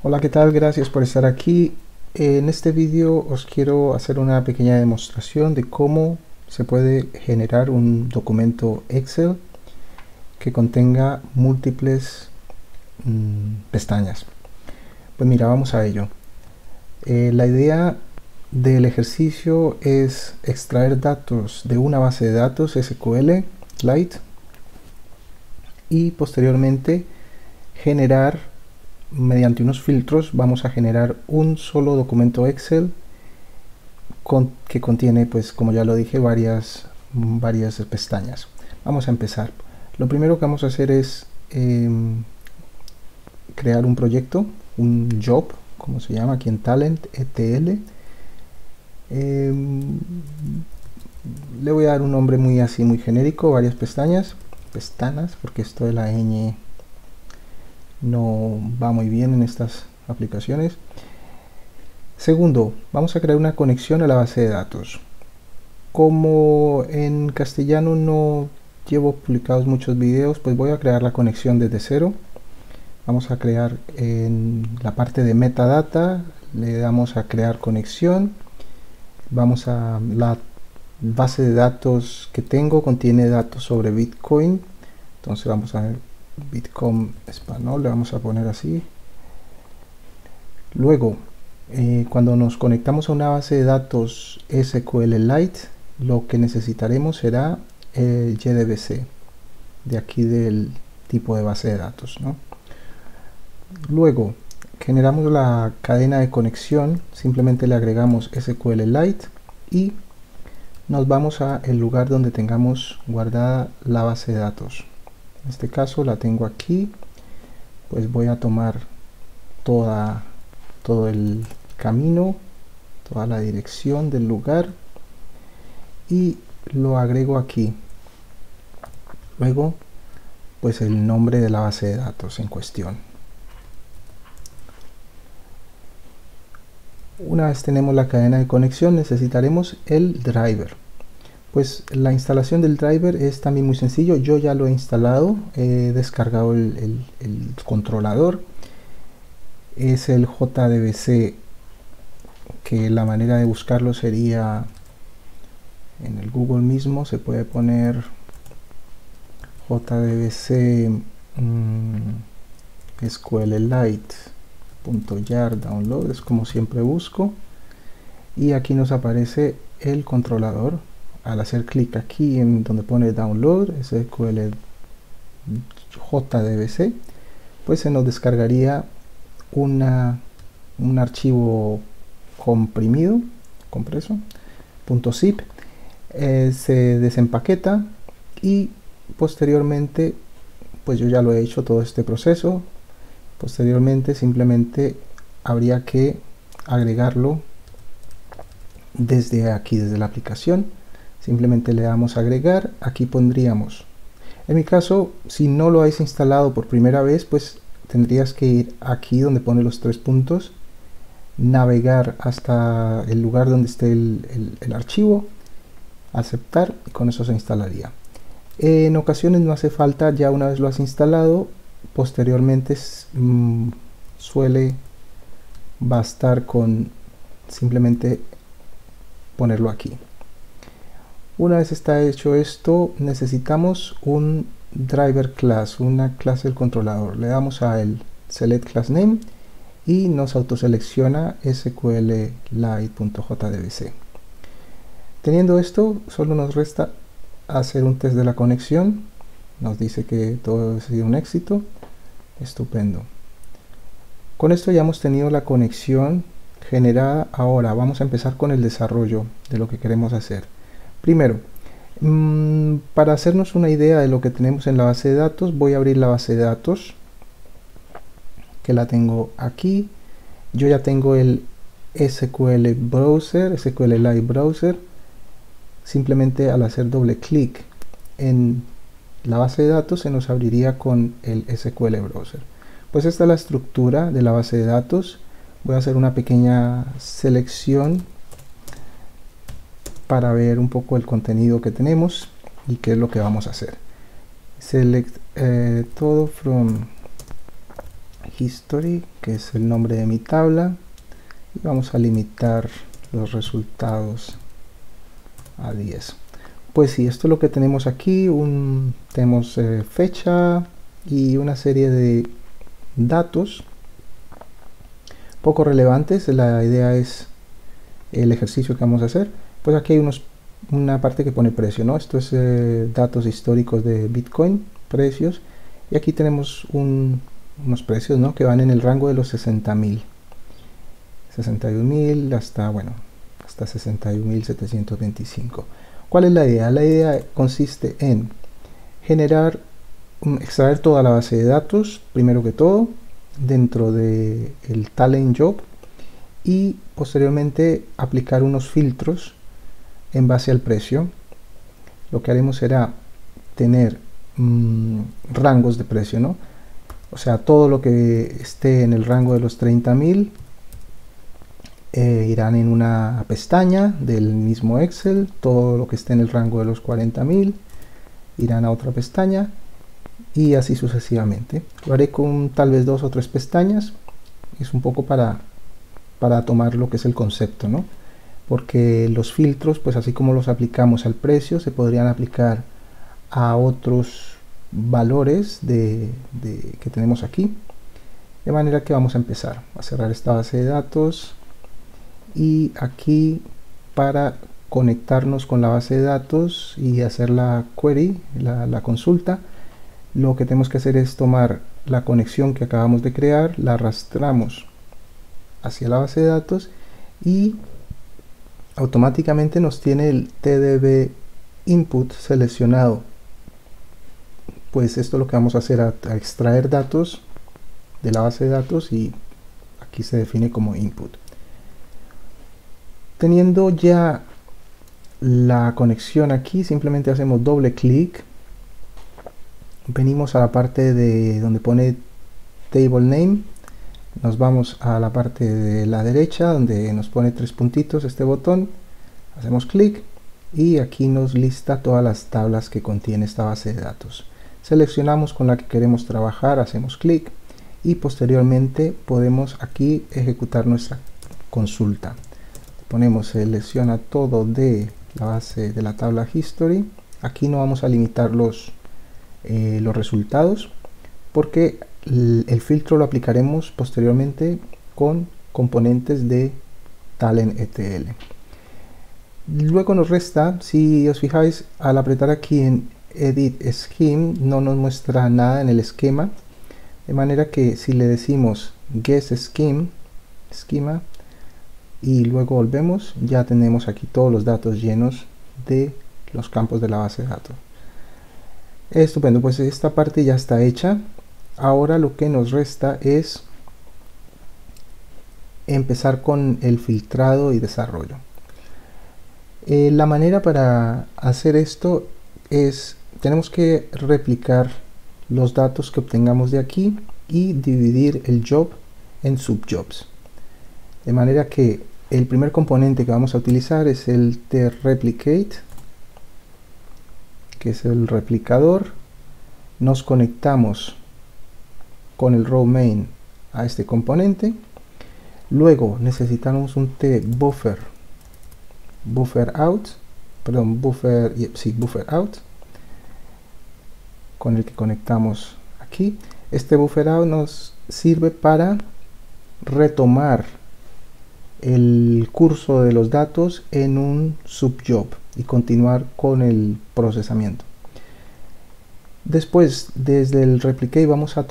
Hola, ¿qué tal? Gracias por estar aquí. En este vídeo os quiero hacer una pequeña demostración de cómo se puede generar un documento Excel que contenga múltiples pestañas. Pues mira, vamos a ello. La idea del ejercicio es extraer datos de una base de datos SQLite y posteriormente generar mediante unos filtros. Vamos a generar un solo documento Excel que contiene, pues como ya lo dije, varias pestañas. Vamos a empezar. Lo primero que vamos a hacer es crear un proyecto, un job, como se llama aquí en Talent, ETL. Le voy a dar un nombre muy así, muy genérico, varias pestañas, porque esto de la ñ no va muy bien en estas aplicaciones. Segundo, vamos a crear una conexión a la base de datos. Como en castellano no llevo publicados muchos videos, pues voy a crear la conexión desde cero. Vamos a crear en la parte de metadata, le damos a crear conexión. Vamos a la base de datos que tengo, contiene datos sobre Bitcoin. Entonces vamos a ver Bitcoin español, le vamos a poner así. Luego, cuando nos conectamos a una base de datos SQLite, lo que necesitaremos será el JDBC de aquí del tipo de base de datos, ¿no? Luego generamos la cadena de conexión, simplemente le agregamos SQLite y nos vamos a el lugar donde tengamos guardada la base de datos. En este caso la tengo aquí, pues voy a tomar todo el camino, toda la dirección del lugar y lo agrego aquí. Luego, pues el nombre de la base de datos en cuestión. Una vez tenemos la cadena de conexión, necesitaremos el driver. Pues la instalación del driver es también muy sencillo. Yo ya lo he instalado, he descargado el controlador. Es el JDBC, que la manera de buscarlo sería en el Google mismo. Se puede poner JDBC SQLite.jar download, es como siempre busco, y aquí nos aparece el controlador. Al hacer clic aquí en donde pone download SQL JDBC, pues se nos descargaría un archivo comprimido, compreso, .zip, se desempaqueta y posteriormente, pues yo ya lo he hecho todo este proceso. Posteriormente simplemente habría que agregarlo desde aquí, desde la aplicación. Simplemente le damos a agregar. Aquí pondríamos, en mi caso, si no lo habéis instalado por primera vez, pues tendrías que ir aquí donde pone los 3 puntos, navegar hasta el lugar donde esté el archivo, aceptar, y con eso se instalaría. En ocasiones no hace falta, ya una vez lo has instalado, posteriormente suele bastar con simplemente ponerlo aquí. Una vez está hecho esto, necesitamos un driver class, una clase del controlador. Le damos a el select class name y nos autoselecciona SQLite.jdbc. Teniendo esto, solo nos resta hacer un test de la conexión. Nos dice que todo ha sido un éxito. Estupendo. Con esto ya hemos tenido la conexión generada. Ahora vamos a empezar con el desarrollo de lo que queremos hacer. Primero, para hacernos una idea de lo que tenemos en la base de datos, voy a abrir la base de datos, que la tengo aquí. Yo ya tengo el SQL Browser, SQLite Browser. Simplemente al hacer doble clic en la base de datos se nos abriría con el SQL Browser. Pues esta es la estructura de la base de datos. Voy a hacer una pequeña selección para ver un poco el contenido que tenemos y qué es lo que vamos a hacer. Select todo from history, que es el nombre de mi tabla, y vamos a limitar los resultados a 10. Pues sí, esto es lo que tenemos aquí. Tenemos fecha y una serie de datos poco relevantes. La idea es el ejercicio que vamos a hacer. Pues aquí hay una parte que pone precio, ¿no? Esto es datos históricos de Bitcoin, precios, y aquí tenemos unos precios, ¿no?, que van en el rango de los 60.000, 61.000 hasta, bueno, hasta 61.725. ¿Cuál es la idea? La idea consiste en extraer toda la base de datos, primero que todo, dentro del talent job, y posteriormente aplicar unos filtros en base al precio. Lo que haremos será tener rangos de precio, ¿no? O sea, todo lo que esté en el rango de los 30.000 irán en una pestaña del mismo Excel. Todo lo que esté en el rango de los 40.000 irán a otra pestaña, y así sucesivamente. Lo haré con tal vez 2 o 3 pestañas. Es un poco para tomar lo que es el concepto, ¿no? Porque los filtros, pues así como los aplicamos al precio, se podrían aplicar a otros valores que tenemos aquí. De manera que vamos a empezar a cerrar esta base de datos, y aquí, para conectarnos con la base de datos y hacer la query, la consulta, lo que tenemos que hacer es tomar la conexión que acabamos de crear, la arrastramos hacia la base de datos, y automáticamente nos tiene el TDB input seleccionado. Pues esto es lo que vamos a hacer, a extraer datos de la base de datos, y aquí se define como input. Teniendo ya la conexión aquí, simplemente hacemos doble clic, venimos a la parte de donde pone table name, nos vamos a la parte de la derecha donde nos pone 3 puntitos, este botón, hacemos clic, y aquí nos lista todas las tablas que contiene esta base de datos. Seleccionamos con la que queremos trabajar, hacemos clic, y posteriormente podemos aquí ejecutar nuestra consulta. Ponemos selecciona todo de la base de la tabla history. Aquí no vamos a limitar los resultados, porque el filtro lo aplicaremos posteriormente con componentes de talent etl. Luego nos resta, si os fijáis, al apretar aquí en edit scheme no nos muestra nada en el esquema, de manera que si le decimos guess schema y luego volvemos, ya tenemos aquí todos los datos llenos de los campos de la base de datos. Estupendo, pues esta parte ya está hecha. Ahora lo que nos resta es empezar con el filtrado y desarrollo. La manera para hacer esto es, tenemos que replicar los datos que obtengamos de aquí y dividir el job en subjobs. De manera que el primer componente que vamos a utilizar es el treplicate, que es el replicador. Nos conectamos con el row main a este componente. Luego necesitamos un buffer out, con el que conectamos aquí. Este buffer out nos sirve para retomar el curso de los datos en un subjob y continuar con el procesamiento. Después, desde el replicate vamos a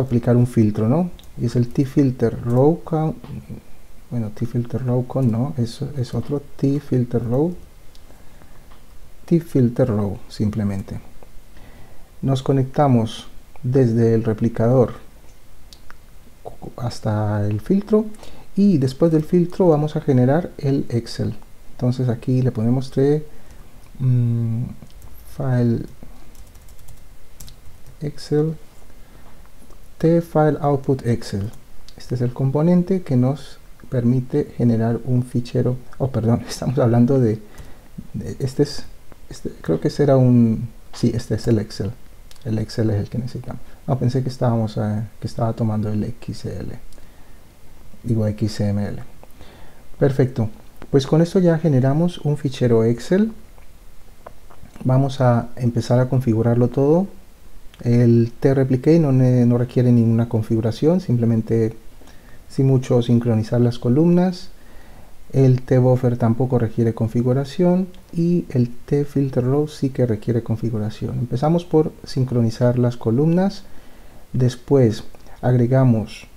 aplicar un filtro, ¿no? Y es el tfilter row count. Bueno, tfilter row count no, es otro tfilter row simplemente. Nos conectamos desde el replicador hasta el filtro, y después del filtro vamos a generar el Excel. Entonces aquí le ponemos file Excel, file output Excel. Este es el componente que nos permite generar un fichero. Oh, perdón, estamos hablando de creo que será sí, este es el Excel. El Excel es el que necesitamos. Pensé que estaba tomando el XML. Perfecto, pues con esto ya generamos un fichero Excel. Vamos a empezar a configurarlo todo. El T-Replicate no requiere ninguna configuración, simplemente sin mucho sincronizar las columnas. El T-Buffer tampoco requiere configuración y el T-Filter Row sí que requiere configuración. Empezamos por sincronizar las columnas, después agregamos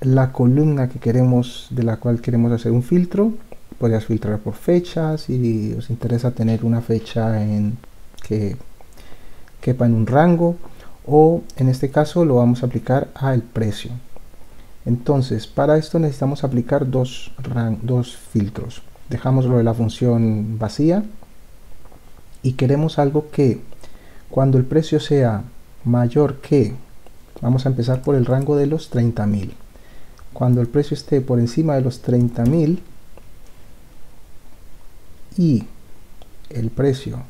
la columna que queremos, de la cual queremos hacer un filtro. Podrías filtrar por fechas si os interesa tener una fecha que quepa en un rango, o en este caso lo vamos a aplicar al precio. Entonces, para esto necesitamos aplicar dos filtros. Dejamos lo de la función vacía y queremos algo que cuando el precio sea mayor que, vamos a empezar por el rango de los 30.000. Cuando el precio esté por encima de los 30.000 y el precio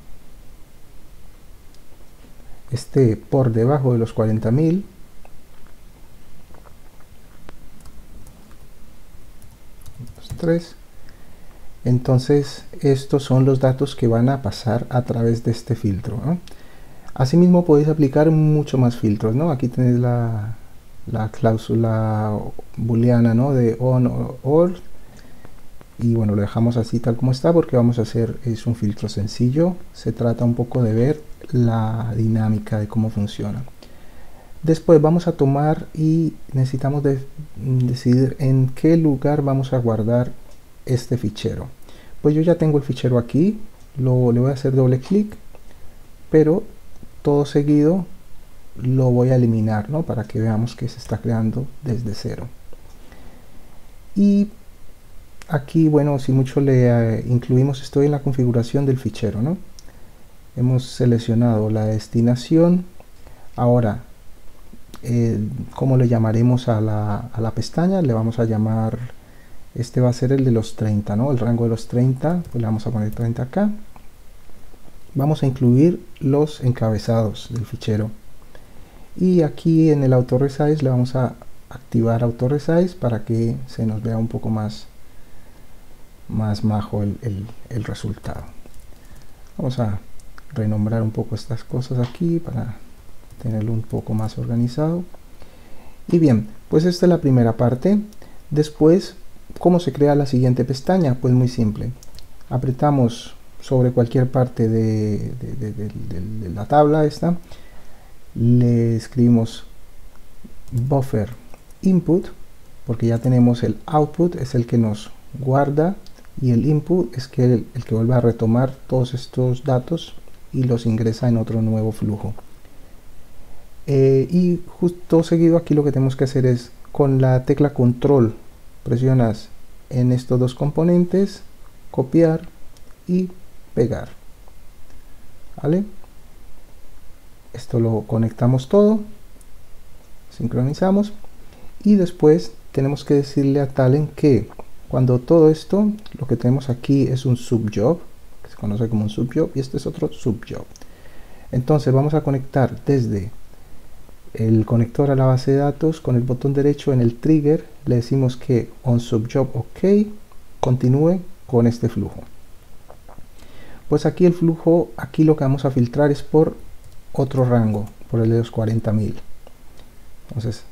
esté por debajo de los 40.000, entonces estos son los datos que van a pasar a través de este filtro, ¿no? Asimismo podéis aplicar mucho más filtros, ¿no? Aquí tenéis la cláusula booleana, ¿no? De on o or, y bueno, lo dejamos así tal como está porque vamos a hacer, es un filtro sencillo. Se trata un poco de ver la dinámica de cómo funciona. Después vamos a tomar y necesitamos decidir en qué lugar vamos a guardar este fichero. Pues yo ya tengo el fichero aquí, le voy a hacer doble clic, pero todo seguido lo voy a eliminar, ¿no? Para que veamos que se está creando desde cero. Y aquí, bueno, si mucho le incluimos, estoy en la configuración del fichero, ¿no? Hemos seleccionado la destinación. Ahora, ¿cómo le llamaremos a la pestaña? Le vamos a llamar, este va a ser el de los 30, ¿no? El rango de los 30, pues le vamos a poner 30 acá. Vamos a incluir los encabezados del fichero. Y aquí en el Auto Resize le vamos a activar Auto Resize para que se nos vea un poco más majo el resultado. Vamos a renombrar un poco estas cosas aquí para tenerlo un poco más organizado. Y bien, pues esta es la primera parte. Después, ¿cómo se crea la siguiente pestaña? Pues muy simple. Apretamos sobre cualquier parte de la tabla esta, le escribimos buffer input, porque ya tenemos el output, es el que nos guarda, y el input es el que vuelve a retomar todos estos datos y los ingresa en otro nuevo flujo. Y justo seguido aquí lo que tenemos que hacer es, con la tecla control presionas en estos dos componentes, copiar y pegar, ¿vale? Esto lo conectamos todo, sincronizamos, y después tenemos que decirle a Talend que cuando todo esto, lo que tenemos aquí es un subjob, que se conoce como un subjob, y este es otro subjob. Entonces vamos a conectar desde el conector a la base de datos con el botón derecho en el trigger, le decimos que onSubjob OK, continúe con este flujo. Pues aquí el flujo, aquí lo que vamos a filtrar es por otro rango, por el de los 40.000. Entonces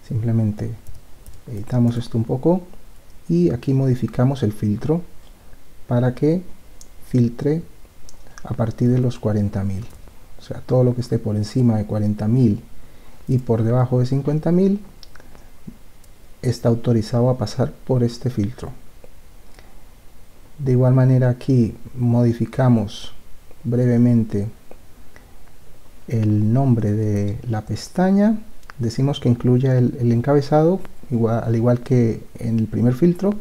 simplemente editamos esto un poco y aquí modificamos el filtro para que filtre a partir de los 40.000. O sea, todo lo que esté por encima de 40.000 y por debajo de 50.000 está autorizado a pasar por este filtro. De igual manera aquí modificamos brevemente el nombre de la pestaña, decimos que incluya el encabezado, al igual que en el primer filtro.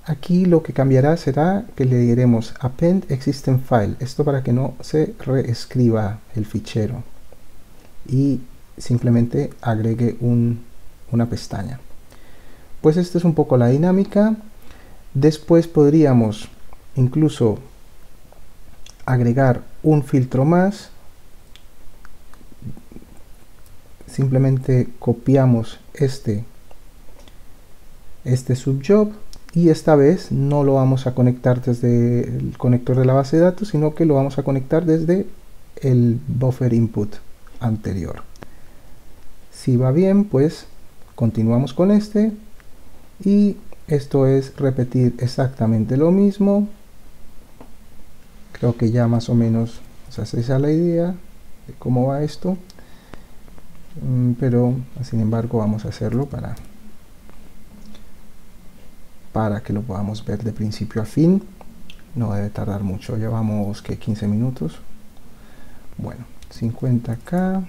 Aquí lo que cambiará será que le diremos append existing file, esto para que no se reescriba el fichero y simplemente agregue una pestaña. Pues esta es un poco la dinámica. Después podríamos incluso agregar un filtro más simplemente copiamos este subjob, y esta vez no lo vamos a conectar desde el conector de la base de datos, sino que lo vamos a conectar desde el buffer input anterior. Si va bien, pues continuamos con este, y esto es repetir exactamente lo mismo. Creo que ya más o menos os hacéis a la idea de cómo va esto, pero sin embargo vamos a hacerlo para que lo podamos ver de principio a fin. No debe tardar mucho, llevamos que 15 minutos. Bueno, 50K,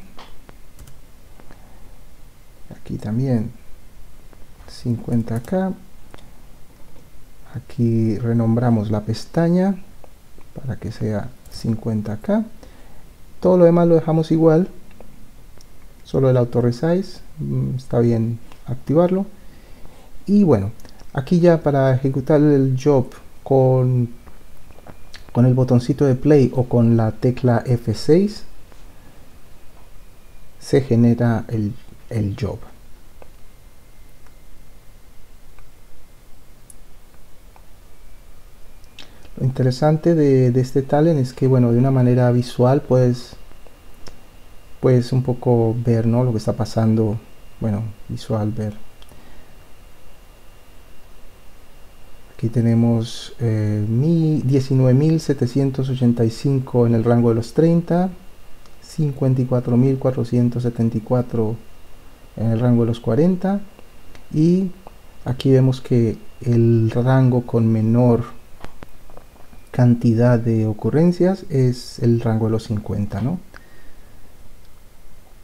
aquí también 50K, aquí renombramos la pestaña para que sea 50K, todo lo demás lo dejamos igual, solo el auto resize está bien activarlo. Y bueno, aquí ya para ejecutar el job con el botoncito de play o con la tecla F6 se genera el job. Lo interesante de este talent es que, bueno, de una manera visual puedes un poco ver, ¿no?, lo que está pasando. Bueno, visual, ver. Aquí tenemos 19.785 en el rango de los 30, 54.474 en el rango de los 40, y aquí vemos que el rango con menor cantidad de ocurrencias es el rango de los 50, ¿no?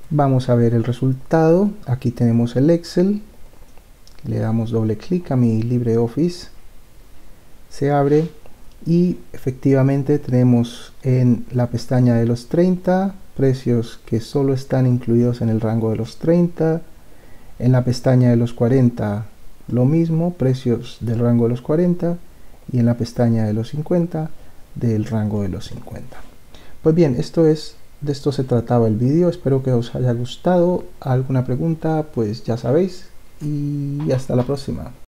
Vamos a ver el resultado. Aquí tenemos el Excel, le damos doble clic a mi LibreOffice, se abre y efectivamente tenemos en la pestaña de los 30 precios que solo están incluidos en el rango de los 30, en la pestaña de los 40 lo mismo, precios del rango de los 40, y en la pestaña de los 50 del rango de los 50. Pues bien, de esto se trataba el vídeo. Espero que os haya gustado. ¿Alguna pregunta? Pues ya sabéis, y hasta la próxima.